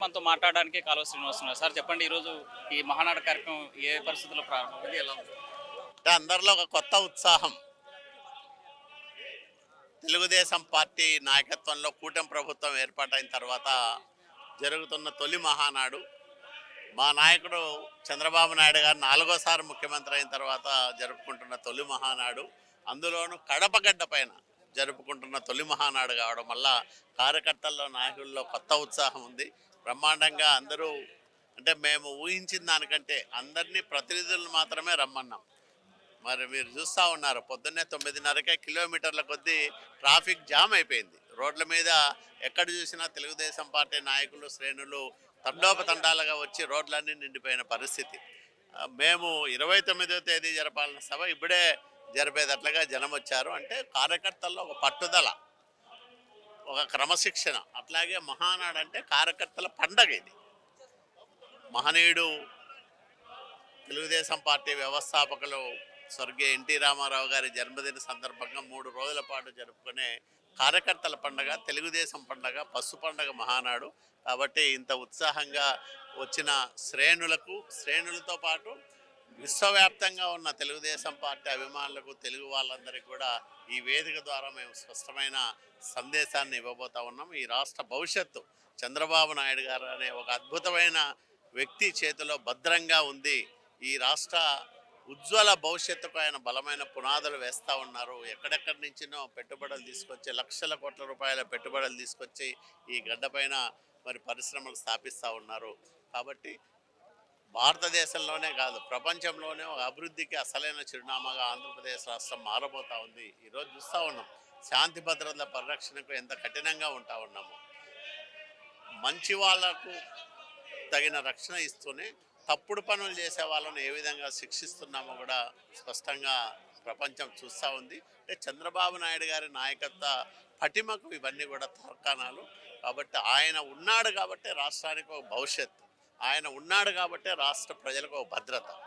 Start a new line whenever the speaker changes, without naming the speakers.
మనతో మాట్లాడడానికి కాలువ శ్రీనివాస్ ఉన్నారు. సార్ చెప్పండి, ఈరోజు ఈ మహానాడు కార్యక్రమం ఏ పరిస్థితుల్లో ప్రారంభమైంది? ఎలా ఉంది?
అంటే అందరిలో ఒక కొత్త ఉత్సాహం. తెలుగుదేశం పార్టీ నాయకత్వంలో కూటమి ప్రభుత్వం ఏర్పాటైన తర్వాత జరుగుతున్న తొలి మహానాడు. మా నాయకుడు చంద్రబాబు నాయుడు గారు నాలుగోసారి ముఖ్యమంత్రి అయిన తర్వాత జరుపుకుంటున్న తొలి మహానాడు. అందులోనూ కడప గడ్డ పైన జరుపుకుంటున్న తొలి మహానాడు కావడం వల్ల కార్యకర్తల్లో నాయకుల్లో కొత్త ఉత్సాహం ఉంది. బ్రహ్మాండంగా అందరూ, అంటే మేము ఊహించిన దానికంటే అందరినీ ప్రతినిధులను మాత్రమే రమ్మన్నాం. మరి మీరు చూస్తూ ఉన్నారు, పొద్దున్నే 9:30కే కిలోమీటర్ల కొద్దీ ట్రాఫిక్ జామ్ అయిపోయింది. రోడ్ల మీద ఎక్కడ చూసినా తెలుగుదేశం పార్టీ నాయకులు, శ్రేణులు తండోపతండాలుగా వచ్చి రోడ్లన్నీ నిండిపోయిన పరిస్థితి. మేము 29వ తేదీ జరపాలన్న సభ ఇప్పుడే జరిపేటట్లుగా జనం వచ్చారు. అంటే కార్యకర్తల్లో ఒక పట్టుదల, ఒక క్రమశిక్షణ. అట్లాగే మహానాడు అంటే కార్యకర్తల పండగ. ఇది మహనీయుడు తెలుగుదేశం పార్టీ వ్యవస్థాపకులు స్వర్గీయ ఎన్టీ రామారావు గారి జన్మదిన సందర్భంగా 3 రోజుల పాటు జరుపుకునే కార్యకర్తల పండగ, తెలుగుదేశం పండగ, పసు పండగ మహానాడు. కాబట్టి ఇంత ఉత్సాహంగా వచ్చిన శ్రేణులతో పాటు విశ్వవ్యాప్తంగా ఉన్న తెలుగుదేశం పార్టీ అభిమానులకు, తెలుగు వాళ్ళందరికీ కూడా ఈ వేదిక ద్వారా మేము స్పష్టమైన సందేశాన్ని ఇవ్వబోతా ఉన్నాం. ఈ రాష్ట్ర భవిష్యత్తు చంద్రబాబు నాయుడు గారు అనే ఒక అద్భుతమైన వ్యక్తి చేతిలో భద్రంగా ఉంది. ఈ రాష్ట్ర ఉజ్వల భవిష్యత్తుకు ఆయన బలమైన పునాదులు వేస్తూ ఉన్నారు. ఎక్కడెక్కడి నుంచినో పెట్టుబడులు తీసుకొచ్చి, లక్షల కోట్ల రూపాయల పెట్టుబడులు తీసుకొచ్చి ఈ గడ్డపైన మరి పరిశ్రమలు స్థాపిస్తూ ఉన్నారు. కాబట్టి భారతదేశంలోనే కాదు, ప్రపంచంలోనే ఒక అభివృద్ధికి అసలైన చిరునామాగా ఆంధ్రప్రదేశ్ రాష్ట్రం మారబోతూ ఉంది. ఈరోజు చూస్తూ ఉన్నాం, శాంతి భద్రతల పరిరక్షణకు ఎంత కఠినంగా ఉంటా ఉన్నాము. మంచి వాళ్లకు తగిన రక్షణ ఇస్తూనే తప్పుడు పనులు చేసే వాళ్ళను ఏ విధంగా శిక్షిస్తున్నామో కూడా స్పష్టంగా ప్రపంచం చూస్తూ ఉంది. అంటే చంద్రబాబు నాయుడు గారి నాయకత్వ పటిమకు ఇవన్నీ కూడా తార్కాణాలు. కాబట్టి ఆయన ఉన్నాడు కాబట్టి రాష్ట్రానికి ఒక భవిష్యత్తు, ఆయన ఉన్నాడు కాబట్టి రాష్ట్ర ప్రజలకు ఒక భద్రత.